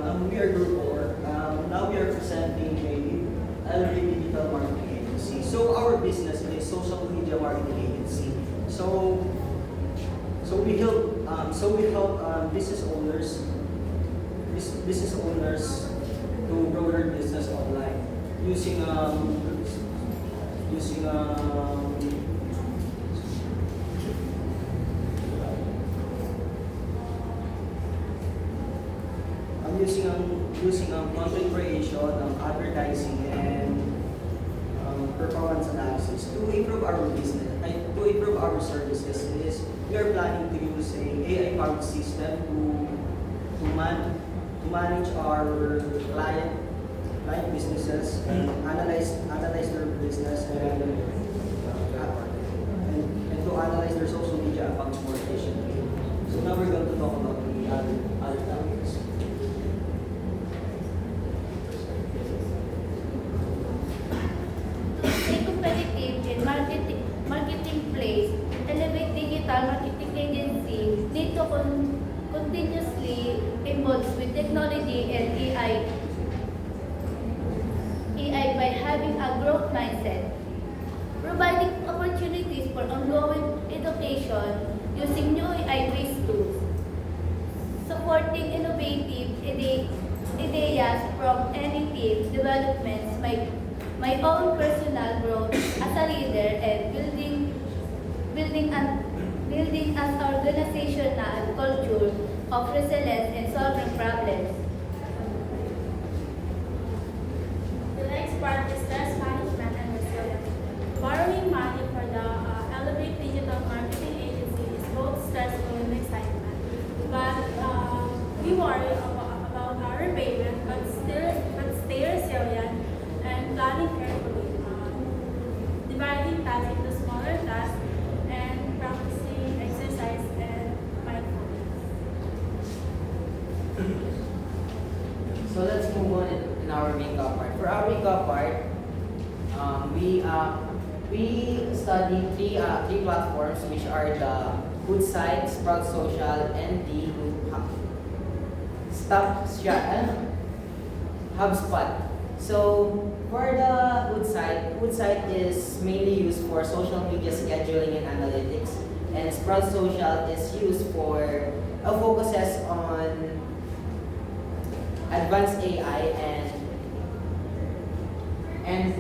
we are Group 4. Now we are presenting a LV Digital Marketing Agency. So our business is social media marketing agency. So we help business owners to grow their business online using using content creation, advertising, and performance analysis to improve our business, to improve our services. Is we are planning to use a AI-powered system to manage our client businesses and analyze their business and to analyze their social media accounts more efficiently. So now we're going to talk about the other topics. To stay competitive in marketplace, Elevate Digital Marketing Agency need to continuously evolve with technology and AI by having a growth mindset, providing opportunities for ongoing education using new AI-based tools, supporting innovative ideas from any team developments, my own personal growth as a leader, and building an organizational culture of resilience and solving problems. The next part is stress management and resilience. Borrowing money for the Elevate Digital Marketing Agency is both stressful and exciting. But we worry about our repayment, but stay resilient and planning carefully. Dividing tasks into smaller tasks and practicing exercise and mindfulness. So let's move on in our makeup part. For our makeup part, we study three platforms, which are the Woodside, Sprout Social, and the HubSpot. So for the Woodside is mainly used for social media scheduling and analytics, and Sprout Social is used for focuses on advanced AI and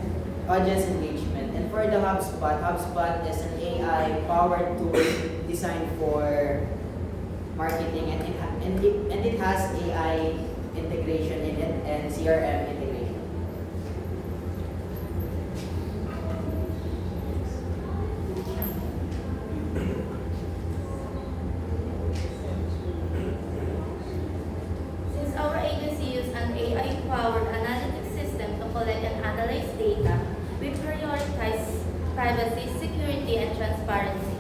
audience engagement. And for the HubSpot is an AI powered tool designed for marketing, and it has AI integration in it and CRM integration. Since our agency uses an AI-powered analytics system to collect and analyze data, we prioritize privacy, security, and transparency.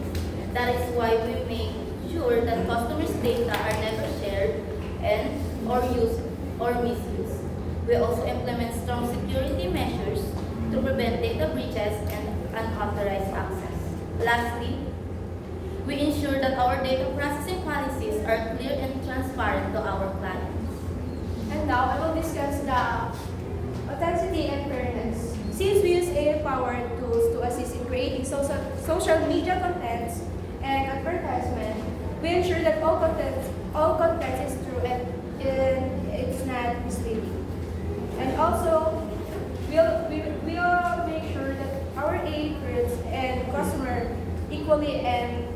That is why we make sure that customers' data are never shared and or used or misused. We also implement strong security measures to prevent data breaches and unauthorized access. Lastly, we ensure that our data processing policies are clear and transparent to our clients. And now I will discuss the authenticity and fairness. Since we use AI-powered tools to assist in creating social media contents and advertisement, we ensure that all content is true and it's not misleading. And also, we'll make sure that our AI crews and customer equally and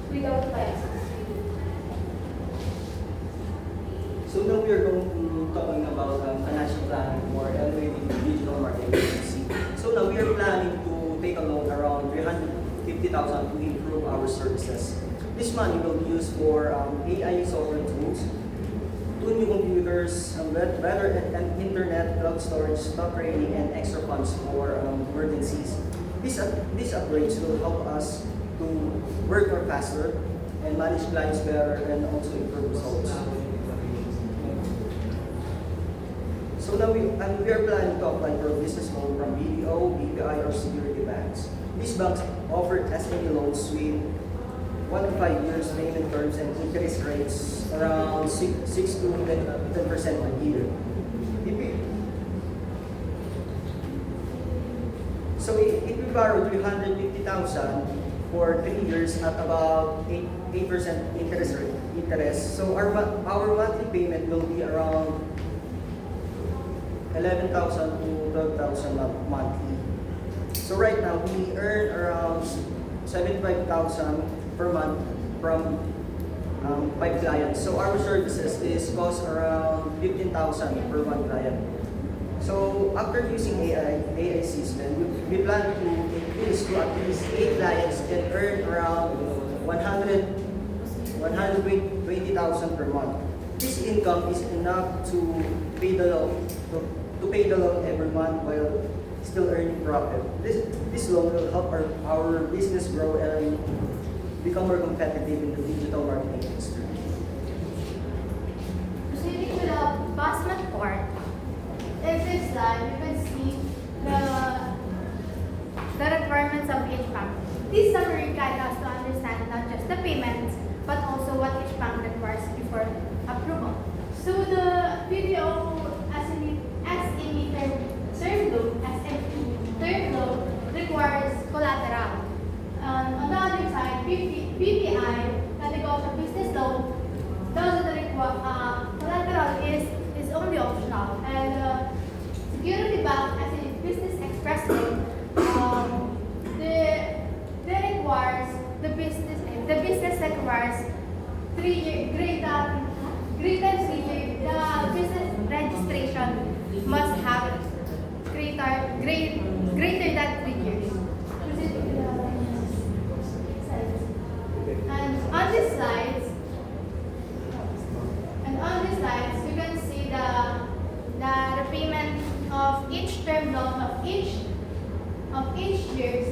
without biases. So now we are going to talking about financial planning for Elevate Digital Marketing Agency. So now we are planning to take a loan around 350,000 to improve our services. This money will be used for AI software tools, 2 new computers, better and internet, cloud storage, stock trading, and extra funds for emergencies. These upgrades will help us to work more faster and manage clients better and also improve results. So now we are planning to apply for a business loan from BDO, BPI, or security banks. These banks offer SME loans with 1 to 5 years payment terms and interest rates around 6 to 10% a year. If we, so if we borrow 350,000 for 3 years at about 8% interest, so our monthly payment will be around 11,000 to 12,000 monthly. So right now we earn around 75,000 per month from 5 clients. So our services is cost around 15,000 per one client. So after using AI system, we plan to increase to at least 8 clients and earn around 120,000 per month. This income is enough to pay the loan, every month while still earning profit. This loan will help our business grow and become more competitive in the digital marketing industry. Proceeding to the basement part, in this slide, you can see the requirements of each bank. This summary guides us to understand not just the payments, but also what each bank requires before approval. So the BDO SME term loan requires collateral. On the other side, BPI, Categorical Business Loan, doesn't require collateral is only optional, and Security Bank as a Business Express Loan, they requires the business requires 3 year greater 3 year. The business registration must have greater than 3 years. And on these slides, you can see the repayment of each term loan of each year.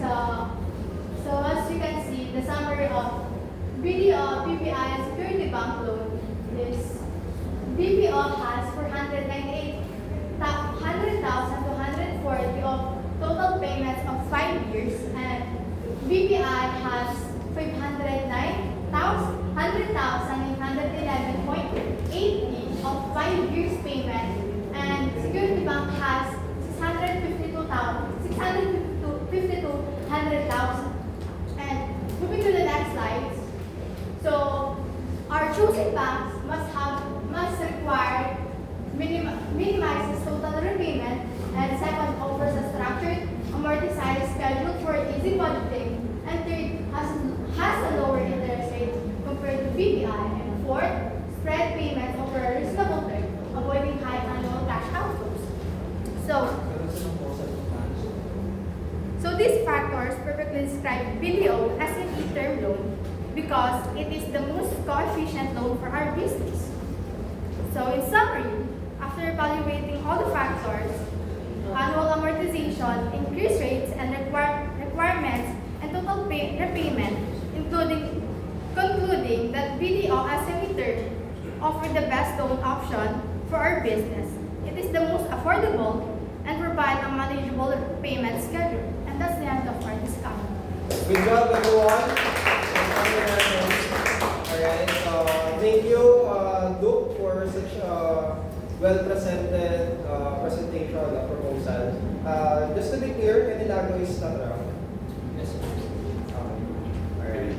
So as you can see, the summary of BDO, BPI, and Security Bank loan is BPO has 100,000 to 140 of total payments of 5 years, and BPI has 100,811.80 of 5 years payment, and Security Bank has 652,100,000. And moving to the next slide. So our chosen banks must require minimizes total repayment, and second offers a structured amortized schedule for easy budgeting, and third has a lower interest rate compared to BPI, and fourth spread payments over a reasonable term, avoiding high annual cash outflows. So these factors perfectly describe BDO as an e-term loan because it is the most cost-efficient loan for our business. So in summary, after evaluating all the factors, annual amortization, increased rates, and requirements, and total repayment, concluding that BDO as a term offer the best loan option for our business. It is the most affordable and provide a manageable payment schedule. And that's the end of our discussion. Good job, everyone. Alright, thank you, Duke, for such a well-presented presentation of proposal. Just to be clear, Canilago is not around. Yes. Alright.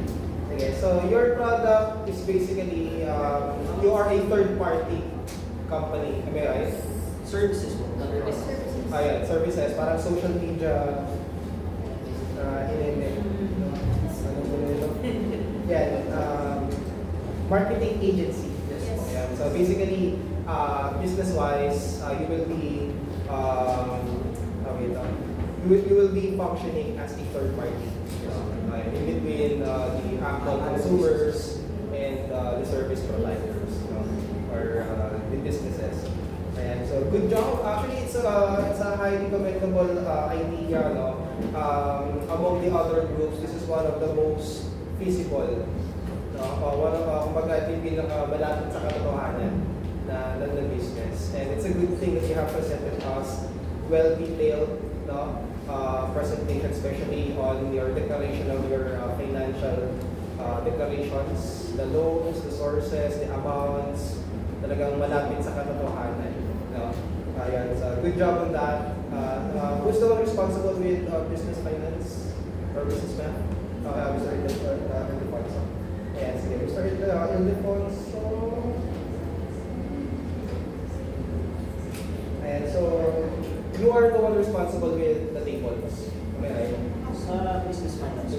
Okay, so your product is basically, you are a third-party company, am I right? Services po, under this. Ayan, services, parang social media, marketing agency. Yes. Yeah. So basically, business-wise, you will be you will be functioning as a third party in between the actual consumers and the service providers, or the businesses. And so good job. Actually, it's a highly commendable idea. No? Among the other groups, this is one of the most feasible. No? One of kumbaga, ito yung pinakamalapit sa katotohanan na business. And it's a good thing that you have presented us well-detailed, no? Presentation, especially on your declaration of your financial declarations, the loans, the sources, the amounts, talagang malapit sa katotohanan. No? Ayan, so good job on that. Who's the one responsible with business finance or business math? Mr. Ildefonso. Ayan, sige, Mr. Ildefonso. And so, you are the one responsible with the tables. Am I right? Sa business finance.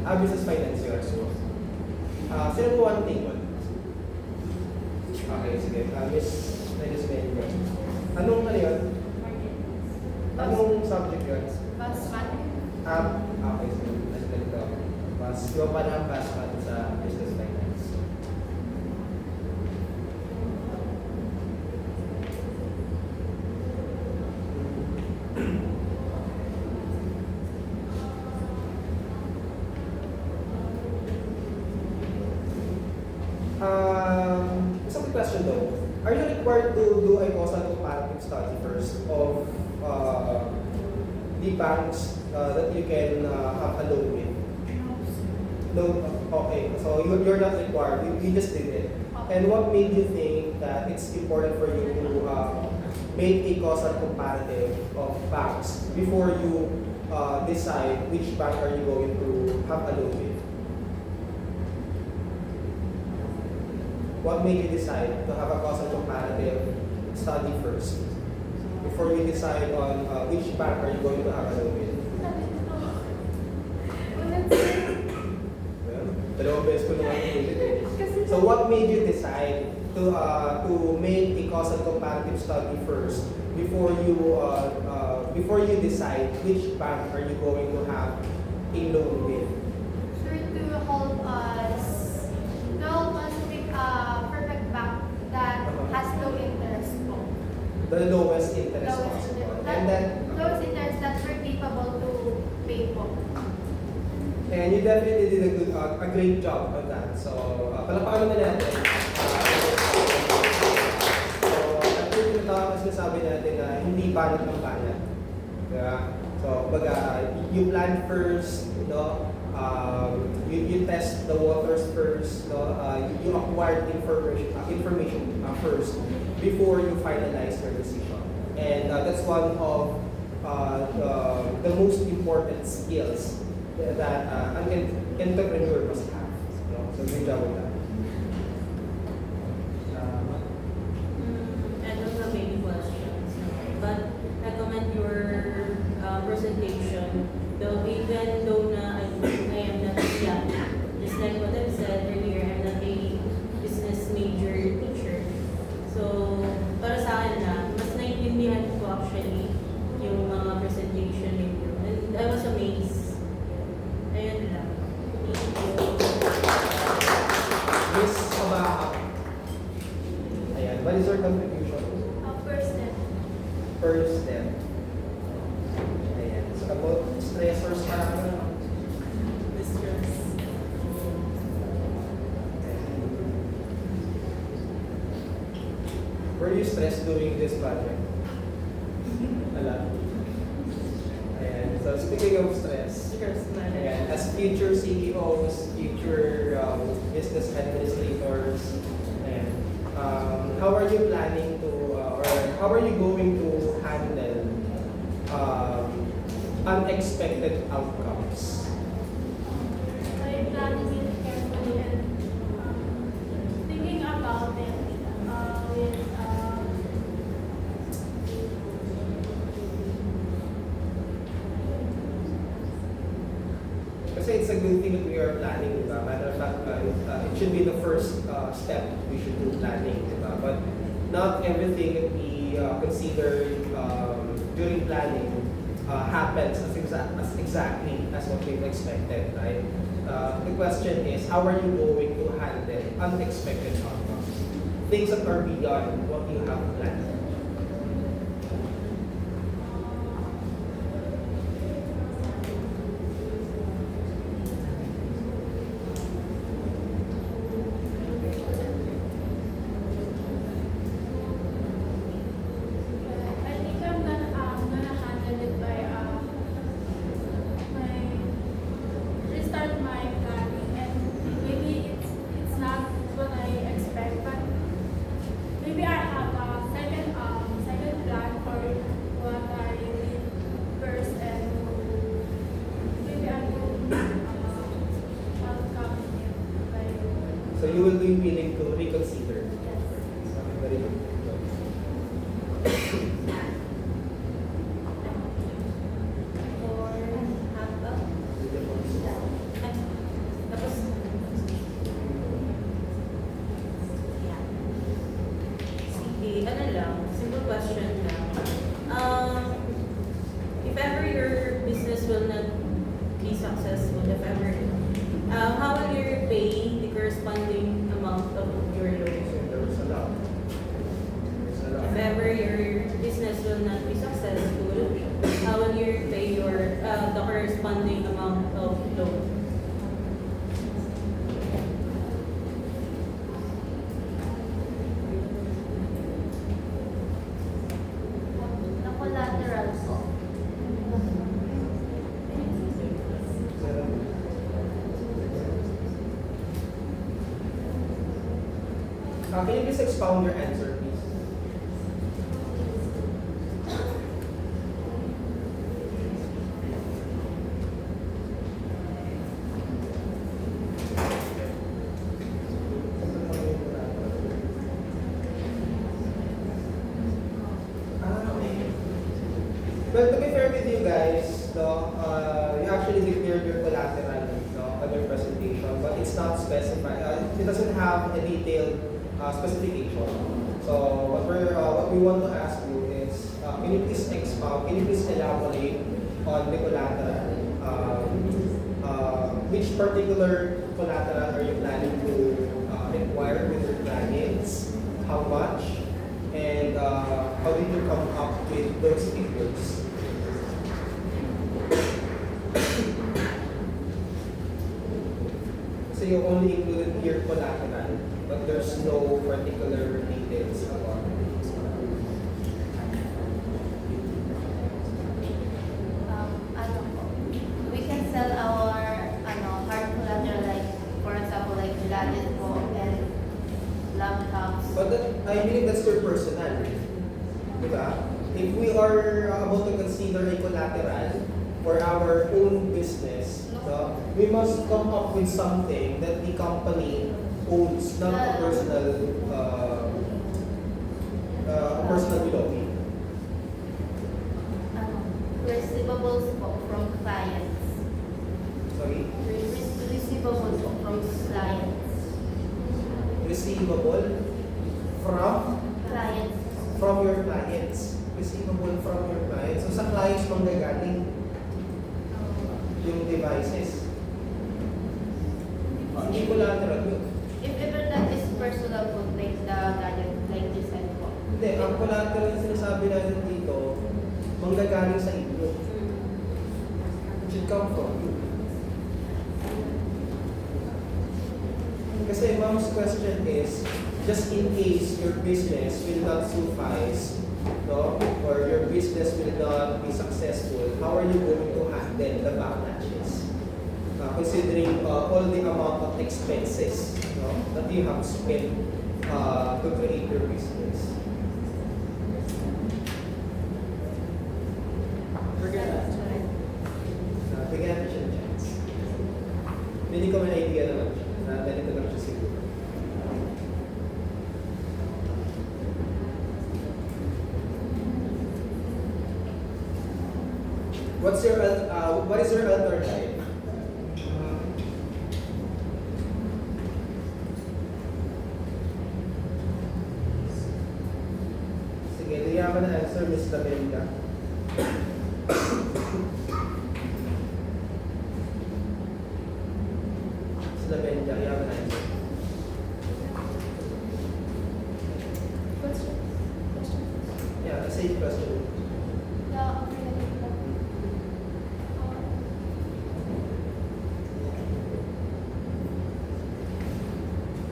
Business finance yun. Sino po ang table? Okay, sige. Miss Medismen yun. Anong ano yun? Anong subject yun? Basman. Okay, so nasa ganito. Mas yung pa ng basman sa business finance. Isang quick question though. Are you required to do a causal comparative study first of the banks that you can have a loan with? No, okay. So you're not required. You just did it. And what made you think that it's important for you to make a causal comparative of banks before you decide which bank are you going to have a loan with? What made you decide to have a causal comparative study first before you decide on which bank are you going to have a loan with? Well, dalawang beses ko naman ulit eh. So what made you decide to make a causal comparative study first before you decide which bank are you going to have a loan with? Sir, to help us pick a perfect bank that has low interest po. The lowest interest Lowest possible. interest. And then, Lowest interest that we're capable to pay po. and you definitely did a great job on that. So, palakpakan naman natin. So, actually, tinatawag kasi sabi natin na hindi banat ng banat. Diba? So, baga, you plan first, no? You test the waters first, no? You acquire information first before you finalize your decision. And that's one of the most important skills that an entrepreneur must have. No? So, good job with that. I don't have any questions, but I commend your presentation. Though even though na I am not young, just like what I've said earlier, I'm not a business major teacher. So para sa akin na mas naiintindihan ko actually yung mga presentation ninyo, and I was amazed. Ayun lang. Thank you. Miss Abaha. Ayan, what is your contribution? First step. First step. Ayan, so about stressors para were you stressed doing this project? Ala. Ayan, so speaking of stress, ayan, as future CEOs, future business administrators, ayan, how are you planning to, or how are you going to handle unexpected outcomes? I'm planning it carefully and thinking about it with Kasi it's a good thing that we are planning, diba? Matter of fact, it should be the first step we should do planning, diba? But not everything that we consider during planning happens as exactly as what we've expected, right? The question is, how are you going to handle unexpected outcomes? Things that are beyond what you have planned. I think I'm gonna handle it by restart my planning and you will be willing to reconsider. Very good. Or habang? Tapos, yeah. Sige, ano lang, simple question lang. If ever your business will not be successful, if ever, how will you pay the corresponding amount of your loan? There's a lot. There's a lot. If ever your business will not be successful, how will you pay your the corresponding amount of loan? Na collateral po. Can you please expound your answer, please? Okay. Well, to be fair with you guys, you actually declared your collateral on your presentation, but it's not specified. It doesn't have a detailed specification. So what we want to ask you is, can you please expound? Can you please elaborate on the collateral? Which particular collateral are you planning to require with your clients? How much? And how did you come up with those figures? So you only included here collateral, but there's no particular details about it. Ano po, we can sell our hard collateral, like for example like gadget po and laptops. But I believe that's your personal. Diba? If we are about to consider a collateral for our own business, no, we must come up with something that the company owns, not a personal belonging. Receivables po from clients. Sorry? Receivables po from clients. Receivable Clients. from your clients. Receivable from your clients. So sa clients manggagaling yung devices. Hindi collateral yun. If ever that is personal po, like the gadget, like you said po. Hindi, ang collateral na sinasabi natin dito, manggagaling sa inyo. It should come from you. Kasi mom's question is, just in case your business will not suffice, no, or your business will not be successful, how are you going to handle the backlashes? Considering all the amount of expenses, no, that you have spent to create your business. Forget that. Bigyan natin siya ng chance. Hindi ko may idea naman siya. Na ganito lang siya siguro. What is your alternative? Sige, liya ka na answer, Ms. Tabelga. Ms. Tabelga, liya ka na answer. Question. Yeah, a safe question. The alternative lang.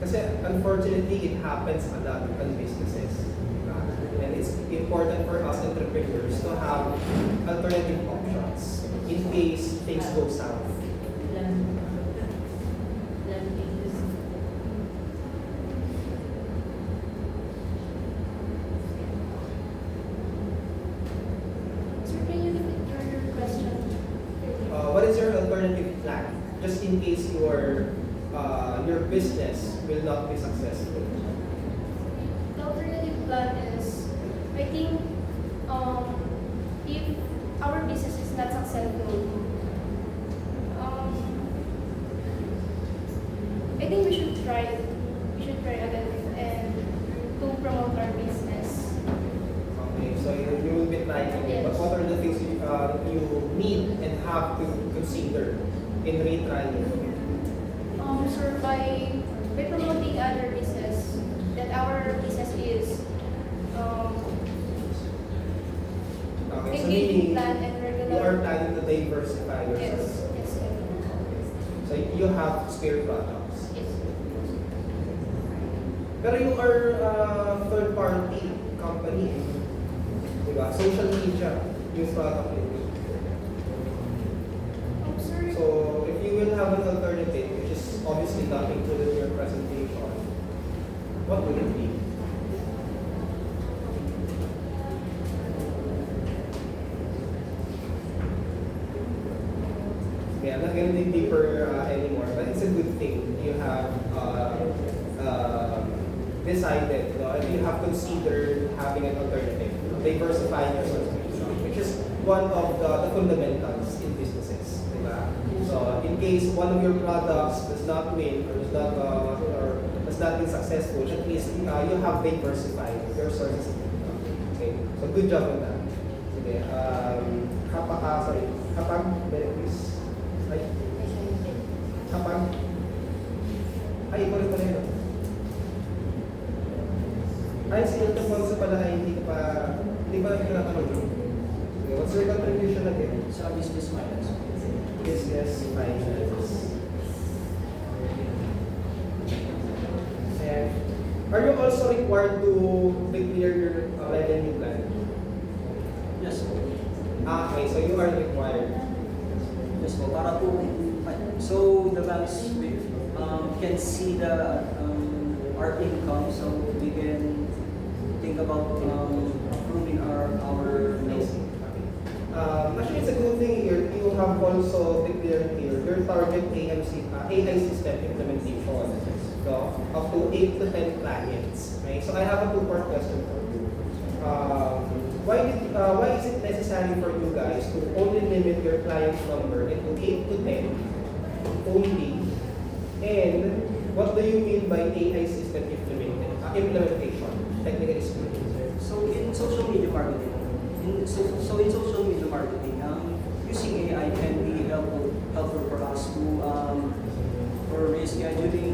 Kasi unfortunately, it happens a lot on businesses. And it's important for us entrepreneurs to have alternative options in case things go south. Sir, can you repeat your question? What is your alternative plan? Just in case your your business will not be successful? The alternative plan is, I think, if our business is not successful, I think we should try again and to promote our business. Okay, so you will be trying again. But Yes. what are the things you need and have to consider in retrying? Sir, by promoting other business, that our business is Okay, so engaging meaning plan and you are regular. planning to diversify your Yes, services. yes, So you have spare products. yes. Pero you are third party company. Diba? Social media, yung product nito. Sir, So if you will have an alternative, which is obviously not included in your presentation, what would it be? Okay, I'm not going to dig deeper anymore, but it's a good thing. You have decided, and you have considered having an alternative, diversifying your source of income, which is one of the fundamentals in businesses. Diba? So in case one of your products does not win or does not be successful, at least you have diversified your sources of income. Okay, so good job on that. Okay, kapag, please. Ikaw rin pala yun. Si Ildefonso pala ay hindi pa nagtatanong yun. Okay, what's your contribution again? Sa business finance. Business finance. And are you also required to declare your revenue plan? Yes po. Okay, so you are required. Yes po. Para po, so the banks can see our income, so we can think about improving our Amazing. Actually, it's a good thing here. You have also declared here your target AI system implementation. So, up to 8 to 10 clients. Okay? So, I have a two-part question for you. Why is it necessary for you guys to only limit your client number into 8 to 10 only? And what do you mean by AI system implementation? Technically speaking. So in social media marketing, in social media marketing, using AI can be helpful for us to for rescheduling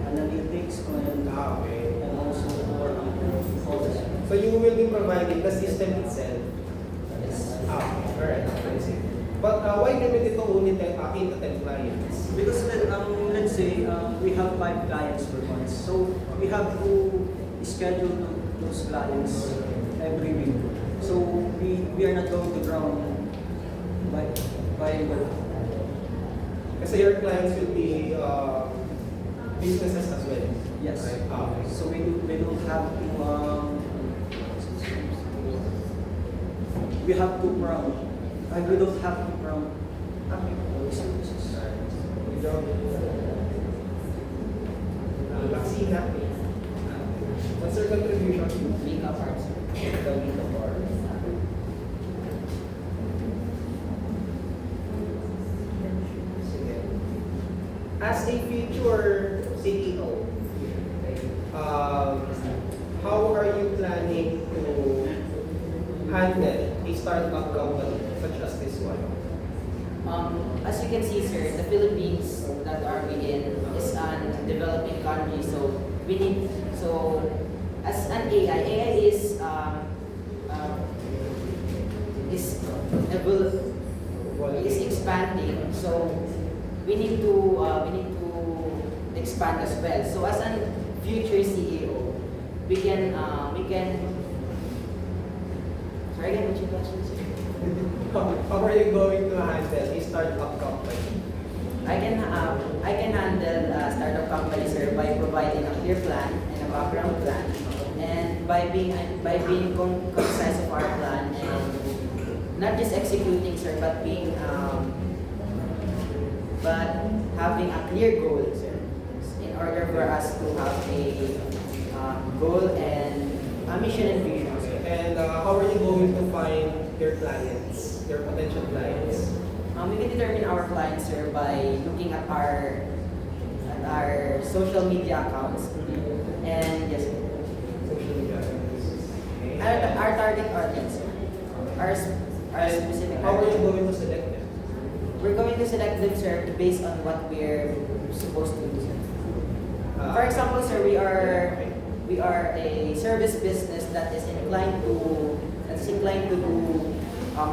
analytics and Okay. and also for all this. So you will be providing the system itself. Yes. Alright, I see. But why limit it to only 8 to 10 clients? Because let's say we have 5 clients per month, so we have to schedule those clients every week. So we are not going to drown by work. Kasi your clients will be businesses as well. Yes. Right? Okay. So we don't have to we have to proud. We don't have to proud services. Good job. Laksina. What's your contribution? Makeup arts. The makeup art. Sige. As a future CEO, how are you planning to handle a startup company such as this one? As you can see, sir, the Philippines that are we in is an developing country, so we need, so as an AI is is expanding, so we need to expand as well. So as a future CEO, we can sorry again, what's your question, sir? How are you going to handle a startup company? I can handle a startup company, sir, by providing a clear plan and a background plan, and by being concise of our plan, and not just executing, sir, but being but having a clear goal, sir. In order for us to have a goal and a mission and vision, sir. And how are you going to find your clients, your potential clients? We can determine our clients, sir, by looking at our social media accounts. And yes, sir. Social media. Okay. Our target audience, sir. Our specific How are you target. going to select them? We're going to select them, sir, based on what we're supposed to do, sir. For example, sir, we are a service business that is inclined to do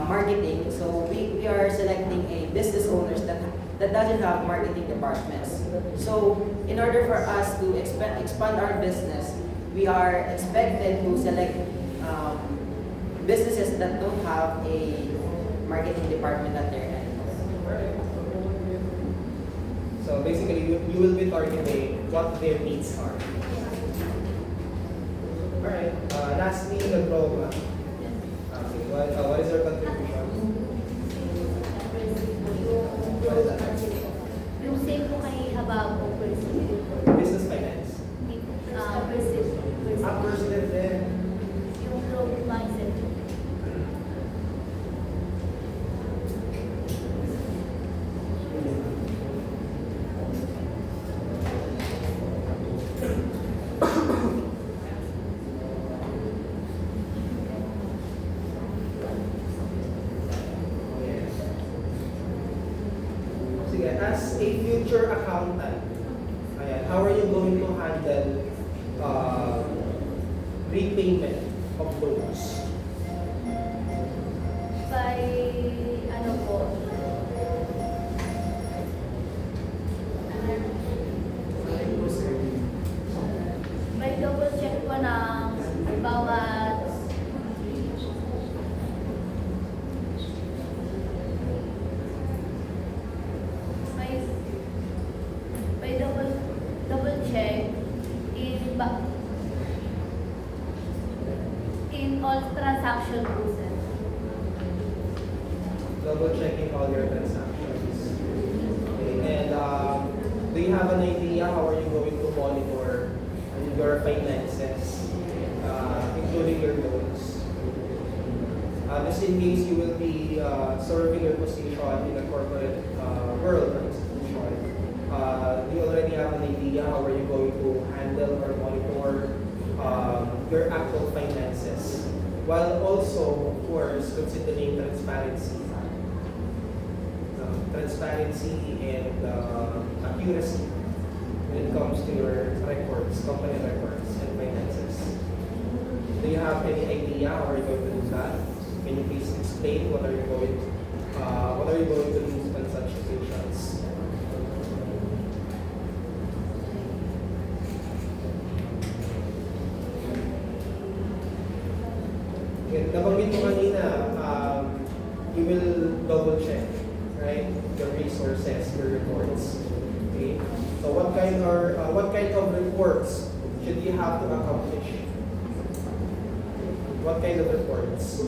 marketing. So we are selecting a business owners that doesn't have marketing departments. So in order for us to expand our business, we are expected to select businesses that don't have a marketing department at their end. So basically, you will be targeting what their needs are. Alright, lastly, the program. Okay, what is your contribution? What is that? Yung same po kay Hababo, Business finance. Personal din. yung growth mindset. Sige, as a future accountant, ayan, how are you going to handle repayment of loans? By, ano po, by double check po ng bawat by double check in all transaction process. Double checking all your transactions. Okay, and do you have an idea how are you going to monitor your finances, including your loans? Just in case you will be serving your position in a corporate world or institution, do you already have an idea how are you going to handle or monitor your actual finances, while also, of course, considering transparency. Transparency and accuracy when it comes to your records, company records and finances. Do you have any idea how are you going to do that? Can you please explain what are you going to do on such occasions? Okay, nabanggit mo kanina, you will double check, right? Your resources, your reports. Okay. So what kind of reports should you have to accomplish? What kind of reports?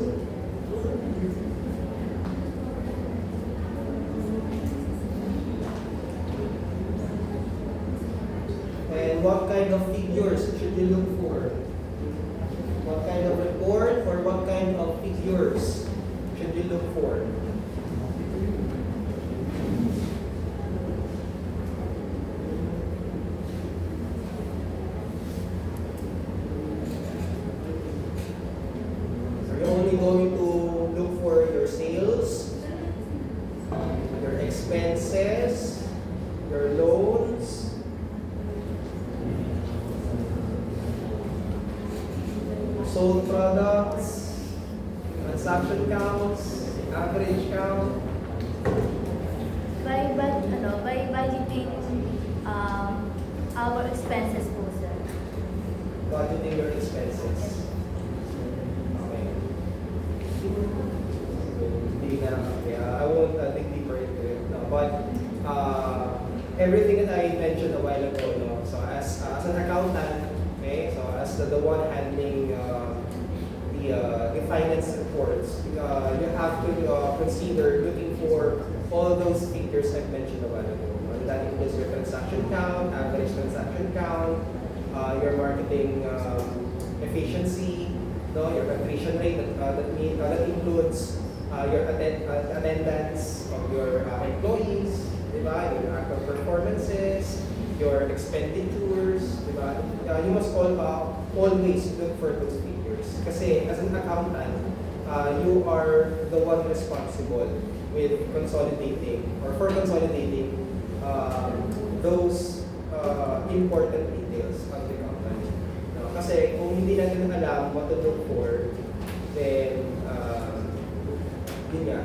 And what kind of figures should you look for? What kind of report or what kind of figures should you look for? Are you only going to look for your sales, your expenses, your loans, sold products, transaction counts, average count? By budgeting our expenses po, sir. Budgeting your expenses. Okay. I won't dig deeper into it. No, but everything that I mentioned a while ago, no? So as an accountant, okay, so as the one handling the finance reports, you have to consider looking for all those figures I mentioned a while ago. is your transaction count, average transaction count, your marketing efficiency, no, your attrition rate that includes your attendance of your employees, diba? Your actual performances, your expenditures, diba? You must always look for those figures. Kasi as an accountant, you are the one responsible with consolidating or for consolidating those important details of the company. No? Kasi kung hindi natin alam what to look for, then yun nga,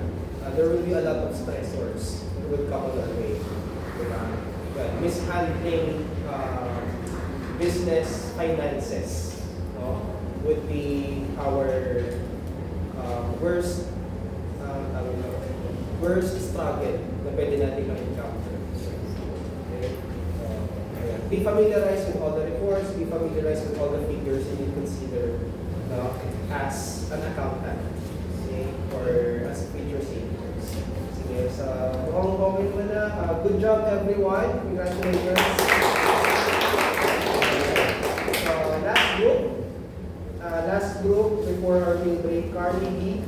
there will be a lot of stressors that will come on our way. Diba? Well, mishandling business finances, no, would be our worst struggle na pwede natin ma-encounter. Okay? Ayan. Be familiarized with all the reports, be familiarized with all the figures you need to consider as an accountant, okay? Or as future CEOs. Sige, sa mukhang mo na. Good job everyone. Congratulations. Last group before our meal break, Carnegie.